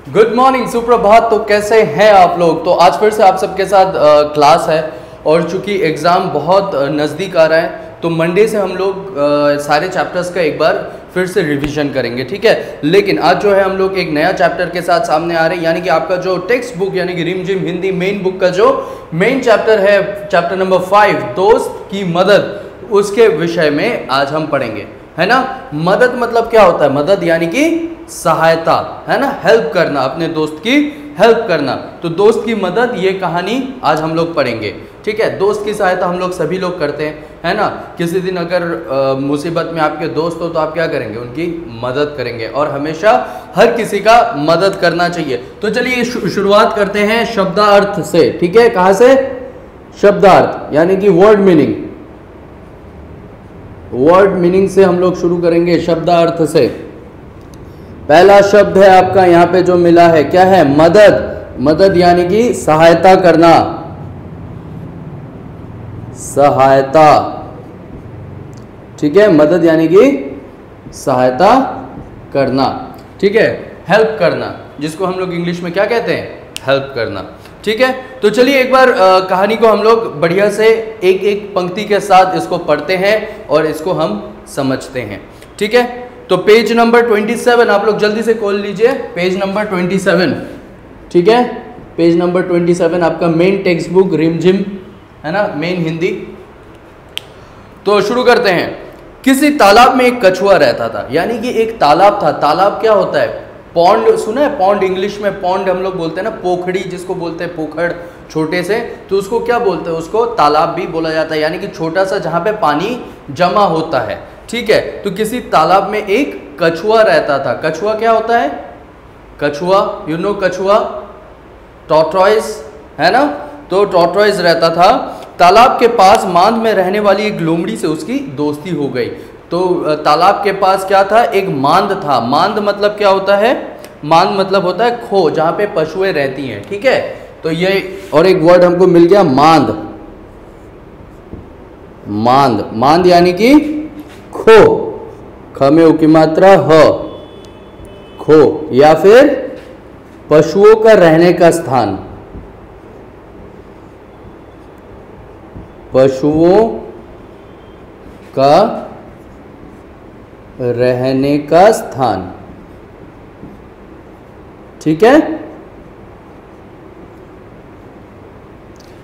Good morning, सुप्रभात। तो कैसे हैं आप लोग? तो आज फिर से आप सबके साथ क्लास है और चूंकि एग्ज़ाम बहुत नज़दीक आ रहा है तो मंडे से हम लोग सारे चैप्टर्स का एक बार फिर से रिवीजन करेंगे, ठीक है। लेकिन आज जो है हम लोग एक नया चैप्टर के साथ सामने आ रहे हैं, यानी कि आपका जो टेक्स्ट बुक यानी कि रिमझिम हिंदी मेन बुक का जो मेन चैप्टर है, चैप्टर नंबर 5 दोस्त की मदद, उसके विषय में आज हम पढ़ेंगे, है ना। मदद मतलब क्या होता है? मदद यानी कि सहायता, है ना, हेल्प करना, अपने दोस्त की हेल्प करना। तो दोस्त की मदद, ये कहानी आज हम लोग पढ़ेंगे, ठीक है। दोस्त की सहायता हम लोग सभी लोग करते हैं, है ना। किसी दिन अगर मुसीबत में आपके दोस्त हो तो आप क्या करेंगे? उनकी मदद करेंगे, और हमेशा हर किसी का मदद करना चाहिए। तो चलिए शुरुआत करते हैं शब्दार्थ से, ठीक है। कहाँ से? शब्दार्थ यानी कि वर्ड मीनिंग। वर्ड मीनिंग से हम लोग शुरू करेंगे, शब्दार्थ से। पहला शब्द है आपका यहाँ पे जो मिला है, क्या है? मदद। मदद यानी कि सहायता करना, सहायता, ठीक है। मदद यानी कि सहायता करना, ठीक है। हेल्प करना, जिसको हम लोग इंग्लिश में क्या कहते हैं? हेल्प करना, ठीक है। तो चलिए एक बार कहानी को हम लोग बढ़िया से एक एक पंक्ति के साथ इसको पढ़ते हैं और इसको हम समझते हैं, ठीक है। तो पेज नंबर 27 आप लोग जल्दी से खोल लीजिए, पेज नंबर 27, ठीक है। पेज नंबर 27 आपका मेन टेक्स्ट बुक रिमझिम, है ना, मेन हिंदी। तो शुरू करते हैं। किसी तालाब में एक कछुआ रहता था, यानी कि एक तालाब था। तालाब क्या होता है? पॉन्ड, सुना है? पॉन्ड इंग्लिश में पॉन्ड हम लोग बोलते हैं ना, पोखड़ी जिसको बोलते हैं, पोखड़ छोटे से, तो उसको क्या बोलते हैं? उसको तालाब भी बोला जाता है, यानी कि छोटा सा जहाँ पे पानी जमा होता है, ठीक है। तो किसी तालाब में एक कछुआ रहता था। कछुआ क्या होता है? कछुआ, यू नो कछुआ, टॉर्टॉइस, है ना। तो टॉर्टॉइस रहता था। तालाब के पास मांद में रहने वाली एक लोमड़ी से उसकी दोस्ती हो गई। तो तालाब के पास क्या था? एक मांद था। मांद मतलब क्या होता है? मांद मतलब होता है खो, जहाँ पे पशुएं रहती हैं, ठीक है। तो ये और एक वर्ड हमको मिल गया, मांद। मांद, मांद यानी कि खो, ख में उ की मात्रा ह, खो, या फिर पशुओं का रहने का स्थान, पशुओं का रहने का स्थान, ठीक है,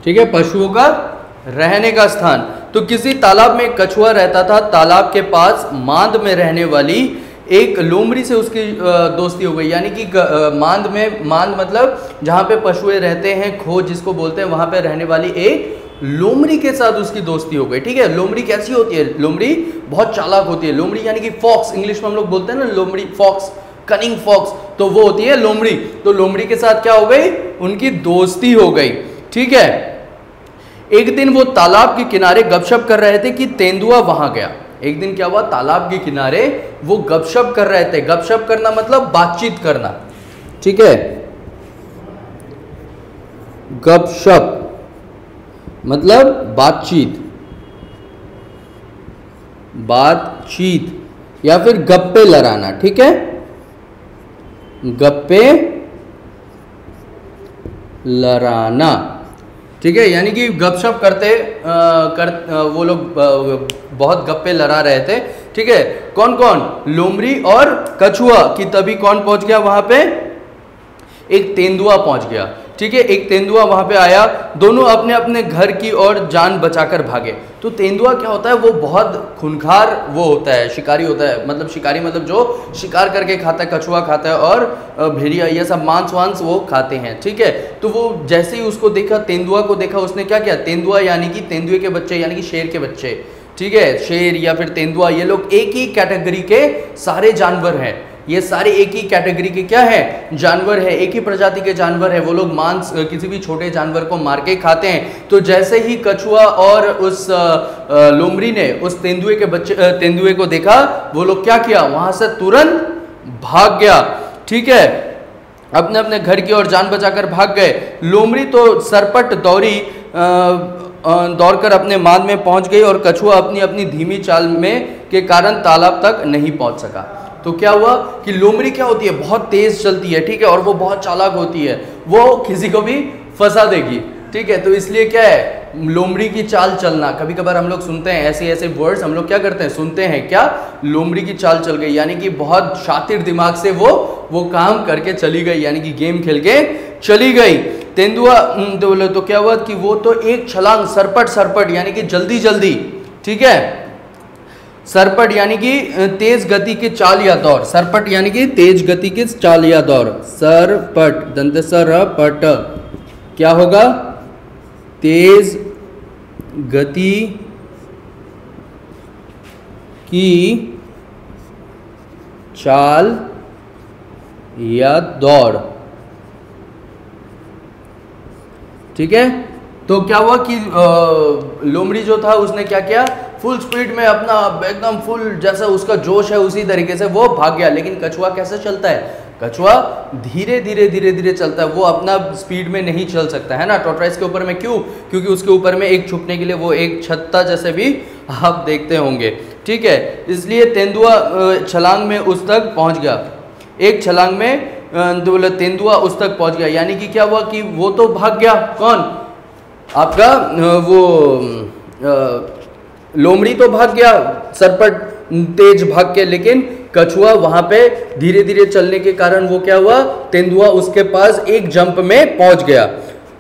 ठीक है, पशुओं का रहने का स्थान। तो किसी तालाब में एक कछुआ रहता था। तालाब के पास मांद में रहने वाली एक लोमड़ी से उसकी दोस्ती हो गई, यानी कि मांद में, मांद मतलब जहाँ पे पशुएं रहते हैं, खो जिसको बोलते हैं, वहाँ पे रहने वाली एक लोमड़ी के साथ उसकी दोस्ती हो गई, ठीक है। लोमड़ी कैसी होती है? लोमड़ी बहुत चालाक होती है। लोमड़ी यानी कि फॉक्स, इंग्लिश में हम लोग बोलते हैं ना लोमड़ी, फॉक्स, कनिंग फॉक्स, तो वो होती है लोमड़ी। तो लोमड़ी के साथ क्या हो गई? उनकी दोस्ती हो गई, ठीक है। एक दिन वो तालाब के किनारे गपशप कर रहे थे कि तेंदुआ वहां गया। एक दिन क्या हुआ? तालाब के किनारे वो गपशप कर रहे थे। गपशप करना मतलब बातचीत करना, ठीक है। गपशप मतलब बातचीत, बातचीत या फिर गप्पे लड़ाना, ठीक है। गप्पे लड़ाना, ठीक है, यानी कि गपशप करते वो लोग बहुत गप्पे लड़ा रहे थे, ठीक है। कौन कौन? लोमड़ी और कछुआ। कि तभी कौन पहुंच गया वहां पे? एक तेंदुआ पहुंच गया, ठीक है। एक तेंदुआ वहां पे आया। दोनों अपने अपने घर की ओर जान बचाकर भागे। तो तेंदुआ क्या होता है? वो बहुत खूंखार वो होता है, शिकारी होता है, मतलब शिकारी मतलब जो शिकार करके खाता है, कछुआ खाता है और भेड़िया, ये सब मांस वांस वो खाते हैं, ठीक है। तो वो जैसे ही उसको देखा, तेंदुआ को देखा, उसने क्या किया? तेंदुआ यानी कि तेंदुए के बच्चे, यानी कि शेर के बच्चे, ठीक है। शेर या फिर तेंदुआ, ये लोग एक ही कैटेगरी के सारे जानवर हैं। ये सारे एक ही कैटेगरी के क्या है? जानवर है, एक ही प्रजाति के जानवर है। वो लोग मांस, किसी भी छोटे जानवर को मार के खाते हैं। तो जैसे ही कछुआ और उस लोमड़ी ने उस तेंदुए के बच्चे, तेंदुए को देखा, वो लोग क्या किया? वहां से तुरंत भाग गया, ठीक है। अपने अपने घर की ओर जान बचाकर भाग गए। लोमड़ी तो सरपट दौड़ी, दौड़कर अपने मांद में पहुंच गई और कछुआ अपनी अपनी धीमी चाल में के कारण तालाब तक नहीं पहुंच सका। तो क्या हुआ कि लोमड़ी क्या होती है, बहुत तेज चलती है, ठीक है, और वो बहुत चालाक होती है, वो किसी को भी फंसा देगी, ठीक है। तो इसलिए क्या है, लोमड़ी की चाल चलना। कभी कभार हम लोग सुनते हैं ऐसे ऐसे वर्ड्स, हम लोग क्या करते हैं, सुनते हैं, क्या, लोमड़ी की चाल चल गई, यानी कि बहुत शातिर दिमाग से वो काम करके चली गई, यानी कि गेम खेल के चली गई। तेंदुआ तो क्या हुआ कि वो तो एक छलांग, सरपट सरपट यानी कि जल्दी जल्दी, ठीक है, सरपट यानी कि तेज गति के चाल या दौड़, सरपट यानी कि तेज गति के चाल या दौड़, सरपट दंत सरपट क्या होगा, तेज गति की चाल या दौड़, ठीक है। तो क्या हुआ कि लोमड़ी जो था उसने क्या किया, फुल स्पीड में अपना एकदम फुल जैसा उसका जोश है उसी तरीके से वो भाग गया। लेकिन कछुआ कैसे चलता है, कछुआ धीरे धीरे धीरे धीरे चलता है, वो अपना स्पीड में नहीं चल सकता है ना टॉर्टोइस के ऊपर में। क्यों, क्योंकि उसके ऊपर में एक छुपने के लिए वो एक छत्ता जैसे भी आप देखते होंगे, ठीक है। इसलिए तेंदुआ छलांग में उस तक पहुंच गया, एक छलांग में तेंदुआ उस तक पहुंच गया, यानी कि क्या हुआ कि वो तो भाग गया, कौन, आपका वो लोमड़ी तो भाग गया सरपट तेज भाग के, लेकिन कछुआ वहां पे धीरे धीरे चलने के कारण वो क्या हुआ, तेंदुआ उसके पास एक जंप में पहुंच गया।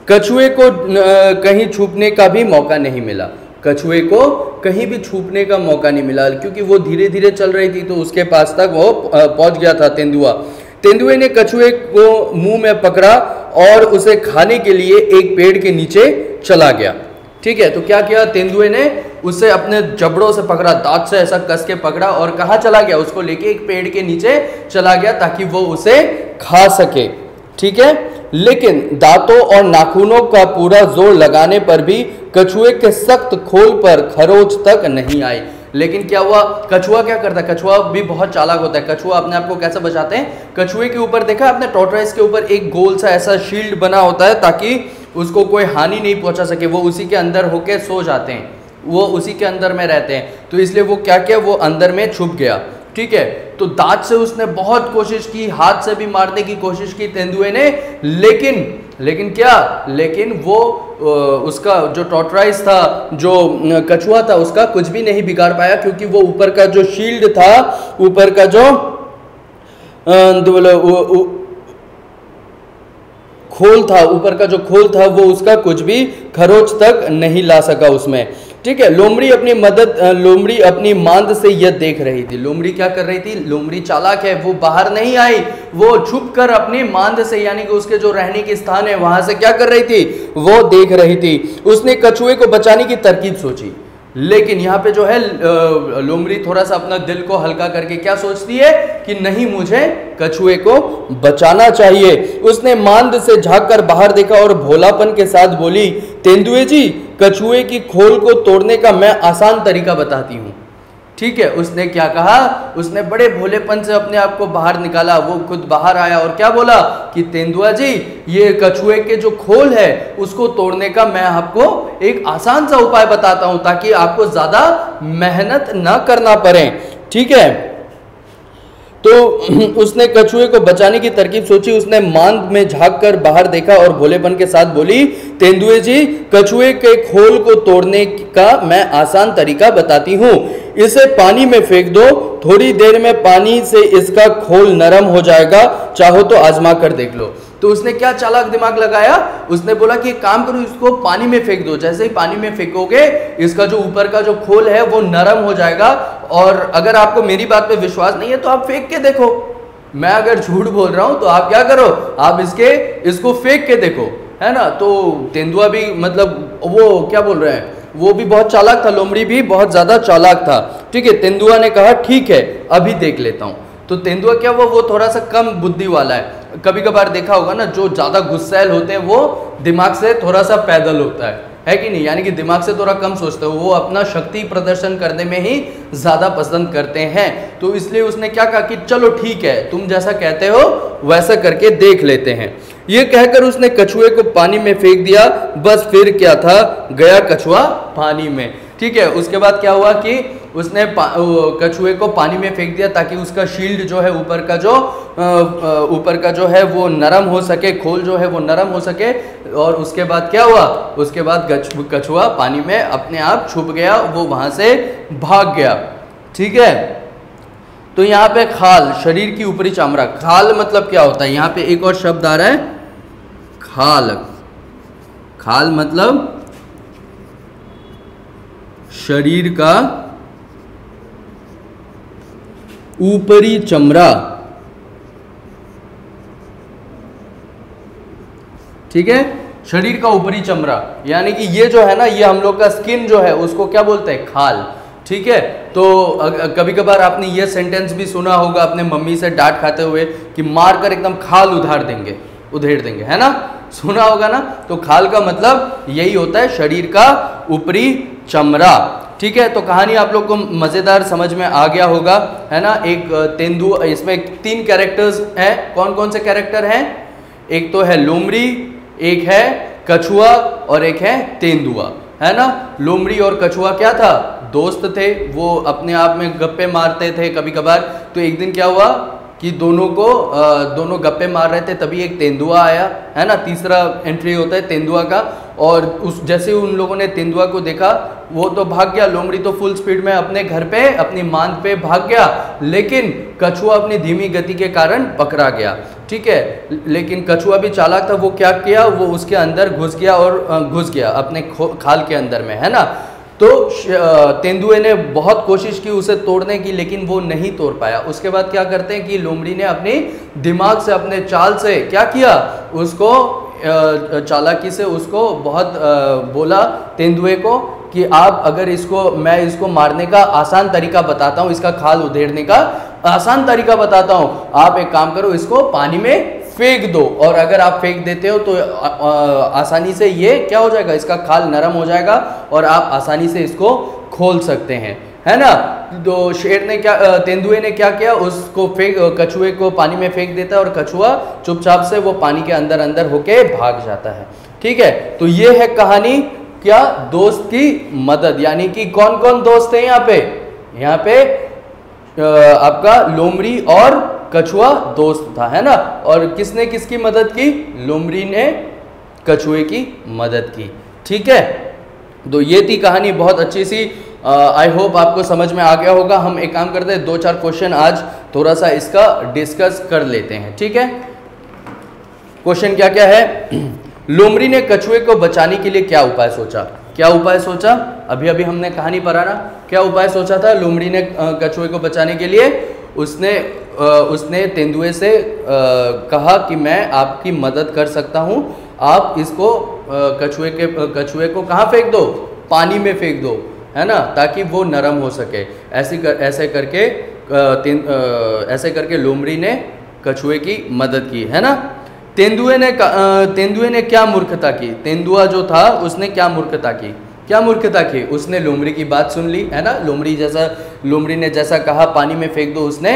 कछुए को कहीं छुपने का भी मौका नहीं मिला, कछुए को कहीं भी छुपने का मौका नहीं मिला, क्योंकि वो धीरे धीरे चल रही थी तो उसके पास तक वो पहुंच गया था तेंदुआ। तेंदुए ने कछुए को मुंह में पकड़ा और उसे खाने के लिए एक पेड़ के नीचे चला गया, ठीक है। तो क्या किया, तेंदुए ने उसे अपने जबड़ों से पकड़ा, दांत से ऐसा कस के पकड़ा और कहाँ चला गया, उसको लेके एक पेड़ के नीचे चला गया ताकि वो उसे खा सके, ठीक है। लेकिन दांतों और नाखूनों का पूरा जोर लगाने पर भी कछुए के सख्त खोल पर खरोच तक नहीं आई। लेकिन क्या हुआ, कछुआ क्या करता है, कछुआ भी बहुत चालाक होता है। कछुआ अपने आप को कैसे बचाते हैं, कछुए के ऊपर देखा अपने टॉर्टोइस के ऊपर एक गोल सा ऐसा शील्ड बना होता है ताकि उसको कोई हानि नहीं पहुंचा सके, वो उसी के अंदर होके सो जाते हैं, वो उसी के अंदर में रहते हैं। तो इसलिए वो क्या किया, वो अंदर में छुप गया, ठीक है। तो दांत से उसने बहुत कोशिश की, हाथ से भी मारने की कोशिश की तेंदुए ने, लेकिन क्या, लेकिन वो उसका जो टॉर्टोइस था, जो कछुआ था, उसका कुछ भी नहीं बिगाड़ पाया, क्योंकि वो ऊपर का जो शील्ड था, ऊपर का जो खोल था, ऊपर का जो खोल था, वो उसका कुछ भी खरोच तक नहीं ला सका उसमें, ठीक है। लोमड़ी अपनी मांद से यह देख रही थी। लोमड़ी क्या कर रही थी, लोमड़ी चालाक है, वो बाहर नहीं आई, वो छुप कर अपनी मांद से, यानी कि उसके जो रहने के स्थान है वहां से क्या कर रही थी, वो देख रही थी। उसने कछुए को बचाने की तरकीब सोची, लेकिन यहाँ पे जो है लोमड़ी थोड़ा सा अपना दिल को हल्का करके क्या सोचती है कि नहीं, मुझे कछुए को बचाना चाहिए। उसने मांद से झांक कर बाहर देखा और भोलापन के साथ बोली, तेंदुए जी, कछुए की खोल को तोड़ने का मैं आसान तरीका बताती हूँ, ठीक है। उसने क्या कहा, उसने बड़े भोलेपन से अपने आप को बाहर निकाला, वो खुद बाहर आया और क्या बोला कि तेंदुआ जी, ये कछुए के जो खोल है उसको तोड़ने का मैं आपको एक आसान सा उपाय बताता हूं ताकि आपको ज्यादा मेहनत ना करना पड़े, ठीक है। तो उसने कछुए को बचाने की तरकीब सोची। उसने मांद में झांक कर बाहर देखा और भोलेपन के साथ बोली, तेंदुए जी, कछुए के खोल को तोड़ने का मैं आसान तरीका बताती हूँ। इसे पानी में फेंक दो, थोड़ी देर में पानी से इसका खोल नरम हो जाएगा, चाहो तो आजमा कर देख लो। तो उसने क्या चालाक दिमाग लगाया, उसने बोला कि एक काम करो, इसको पानी में फेंक दो, जैसे ही पानी में फेंकोगे इसका जो ऊपर का जो खोल है वो नरम हो जाएगा। और अगर आपको मेरी बात पे विश्वास नहीं है तो आप फेंक के देखो, मैं अगर झूठ बोल रहा हूं तो आप क्या करो, आप इसको फेंक के देखो, है ना। तो तेंदुआ भी मतलब वो क्या बोल रहे हैं, वो भी बहुत चालाक था, लोमड़ी भी बहुत ज्यादा चालाक था, ठीक है। तेंदुआ ने कहा ठीक है, अभी देख लेता हूं। तो तेंदुआ क्या हुआ, वो थोड़ा सा कम बुद्धि वाला है। कभी कभार देखा होगा ना, जो ज्यादा गुस्सैल होते हैं वो दिमाग से थोड़ा सा पैदल होता है कि नहीं, यानी कि दिमाग से थोड़ा कम सोचते हो, वो अपना शक्ति प्रदर्शन करने में ही ज्यादा पसंद करते हैं। तो इसलिए उसने क्या कहा कि चलो ठीक है, तुम जैसा कहते हो वैसा करके देख लेते हैं। ये कहकर उसने कछुए को पानी में फेंक दिया। बस फिर क्या था, गया कछुआ पानी में, ठीक है। उसके बाद क्या हुआ कि उसने कछुए को पानी में फेंक दिया ताकि उसका शील्ड जो है ऊपर का जो है वो नरम हो सके, खोल जो है वो नरम हो सके। और उसके बाद क्या हुआ, उसके बाद कछुआ पानी में अपने आप छुप गया, वो वहां से भाग गया। ठीक है, तो यहाँ पे खाल, शरीर की ऊपरी चमड़ा, खाल मतलब क्या होता है, यहाँ पे एक और शब्द आ रहा है खाल। खाल मतलब शरीर का ऊपरी चमड़ा। ठीक है, शरीर का ऊपरी चमड़ा, यानी कि ये जो है ना, ये हम लोग का स्किन जो है उसको क्या बोलते हैं, खाल। ठीक है, तो कभी कभार आपने ये सेंटेंस भी सुना होगा अपने मम्मी से डांट खाते हुए कि मारकर एकदम खाल उधेड़ देंगे, है ना, सुना होगा ना। तो खाल का मतलब यही होता है, शरीर का ऊपरी चमड़ा। ठीक है, तो कहानी आप लोग को मजेदार समझ में आ गया होगा, है ना। एक तेंदुआ, इसमें 3 कैरेक्टर्स हैं। कौन कौन से कैरेक्टर हैं, एक तो है लोमड़ी, एक है कछुआ और एक है तेंदुआ, है ना। लोमड़ी और कछुआ क्या था, दोस्त थे, वो अपने आप में गप्पे मारते थे कभी कभार। तो एक दिन क्या हुआ कि दोनों गप्पे मार रहे थे, तभी एक तेंदुआ आया, है ना। तीसरा एंट्री होता है तेंदुआ का, और उस जैसे उन लोगों ने तेंदुआ को देखा, वो तो भाग गया, लोमड़ी तो फुल स्पीड में अपने घर पे, अपनी मांद पे भाग गया, लेकिन कछुआ अपनी धीमी गति के कारण पकड़ा गया। ठीक है, लेकिन कछुआ भी चालाक था, वो क्या किया, वो उसके अंदर घुस गया अपने खाल के अंदर में, है ना। तो तेंदुए ने बहुत कोशिश की उसे तोड़ने की, लेकिन वो नहीं तोड़ पाया। उसके बाद क्या करते हैं कि लोमड़ी ने अपनी दिमाग से, अपने चाल से क्या किया, उसको चालाकी से उसको बहुत बोला तेंदुए को कि आप अगर मैं इसको मारने का आसान तरीका बताता हूँ, इसका खाल उधेड़ने का आसान तरीका बताता हूँ, आप एक काम करो, इसको पानी में फेंक दो, और अगर आप फेंक देते हो तो आसानी से ये क्या हो जाएगा, इसका खाल नरम हो जाएगा और आप आसानी से इसको खोल सकते हैं, है ना। तो तेंदुए ने क्या किया, उसको कछुए को पानी में फेंक देता है और कछुआ चुपचाप से वो पानी के अंदर अंदर होके भाग जाता है। ठीक है, तो ये है कहानी, क्या, दोस्त की मदद। यानी कि कौन कौन दोस्त है यहाँ पे आपका लोमड़ी और कछुआ दोस्त था, है ना। और किसने किसकी मदद की, लोमड़ी ने कछुए की मदद की। ठीक है, तो ये थी कहानी, बहुत अच्छी सी। आई होप आपको समझ में आ गया होगा। हम एक काम करते हैं, 2-4 क्वेश्चन आज थोड़ा सा इसका डिस्कस कर लेते हैं। ठीक है, क्वेश्चन क्या क्या है, लोमड़ी ने कछुए को बचाने के लिए क्या उपाय सोचा, अभी हमने कहानी पढ़ा ना, क्या उपाय सोचा था लोमड़ी ने कछुए को बचाने के लिए, उसने तेंदुए से कहा कि मैं आपकी मदद कर सकता हूं, आप इसको कछुए को कहाँ फेंक दो, पानी में फेंक दो, है ना, ताकि वो नरम हो सके। ऐसे करके लोमड़ी ने कछुए की मदद की, है ना। तेंदुए ने क्या मूर्खता की, तेंदुआ जो था उसने क्या मूर्खता की, उसने लोमड़ी की बात सुन ली, है ना। लोमड़ी ने जैसा कहा पानी में फेंक दो, उसने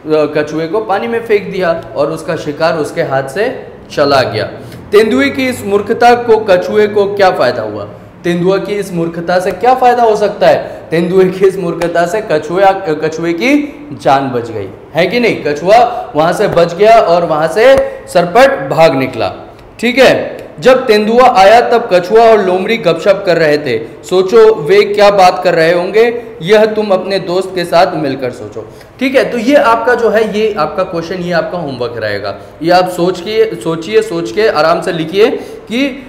कछुए को पानी में फेंक दिया और उसका शिकार उसके हाथ से चला गया। तेंदुए की इस मूर्खता को कछुए को क्या फायदा हुआ, तेंदुआ की इस मूर्खता से क्या फायदा हो सकता है, तेंदुए की इस मूर्खता से कछुए की जान बच गई, है कि नहीं। कछुआ वहां से बच गया और वहां से सरपट भाग निकला। ठीक है, जब तेंदुआ आया तब कछुआ और लोमड़ी गपशप कर रहे थे। सोचो वे क्या बात कर रहे होंगे, यह तुम अपने दोस्त के साथ मिलकर सोचो। ठीक है, तो ये आपका जो है, ये आपका क्वेश्चन, ये आपका होमवर्क रहेगा। ये आप सोच के आराम से लिखिए कि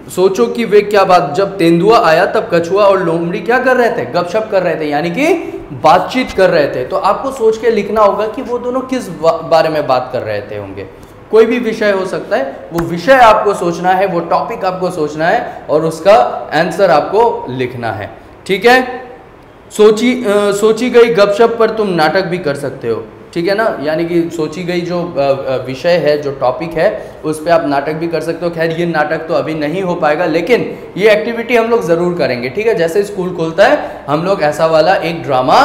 सोचो कि वे क्या बात, जब तेंदुआ आया तब कछुआ और लोमड़ी क्या कर रहे थे, गपशप कर रहे थे, यानी कि बातचीत कर रहे थे। तो आपको सोच के लिखना होगा कि वो दोनों किस बारे में बात कर रहे थे होंगे। कोई भी विषय हो सकता है, वो विषय आपको सोचना है, वो टॉपिक आपको सोचना है और उसका आंसर आपको लिखना है। ठीक है, सोची गई गपशप पर तुम नाटक भी कर सकते हो। ठीक है ना, यानी कि सोची गई जो विषय है, जो टॉपिक है, उस पर आप नाटक भी कर सकते हो। खैर ये नाटक तो अभी नहीं हो पाएगा, लेकिन ये एक्टिविटी हम लोग ज़रूर करेंगे। ठीक है, जैसे स्कूल खुलता है हम लोग ऐसा वाला एक ड्रामा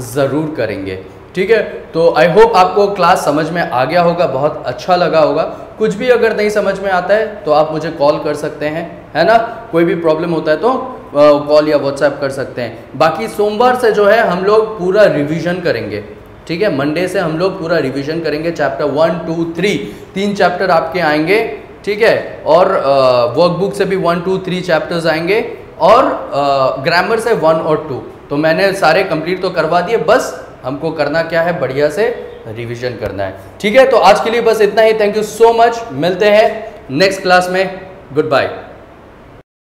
ज़रूर करेंगे। ठीक है, तो आई होप आपको क्लास समझ में आ गया होगा, बहुत अच्छा लगा होगा। कुछ भी अगर नहीं समझ में आता है तो आप मुझे कॉल कर सकते हैं, है ना। कोई भी प्रॉब्लम होता है तो कॉल या व्हाट्सएप कर सकते हैं। बाकी सोमवार से जो है हम लोग पूरा रिवीजन करेंगे, ठीक है। मंडे से हम लोग पूरा रिवीजन करेंगे, चैप्टर 1, 2, 3 तीन चैप्टर आपके आएंगे, ठीक है। और वर्कबुक से भी 1, 2, 3 चैप्टर्स आएंगे और ग्रामर से 1 और 2। तो मैंने सारे कंप्लीट तो करवा दिए, बस हमको करना क्या है, बढ़िया से रिवीजन करना है, ठीक है। तो आज के लिए बस इतना ही। थैंक यू सो मच, मिलते हैं नेक्स्ट क्लास में। Good bye.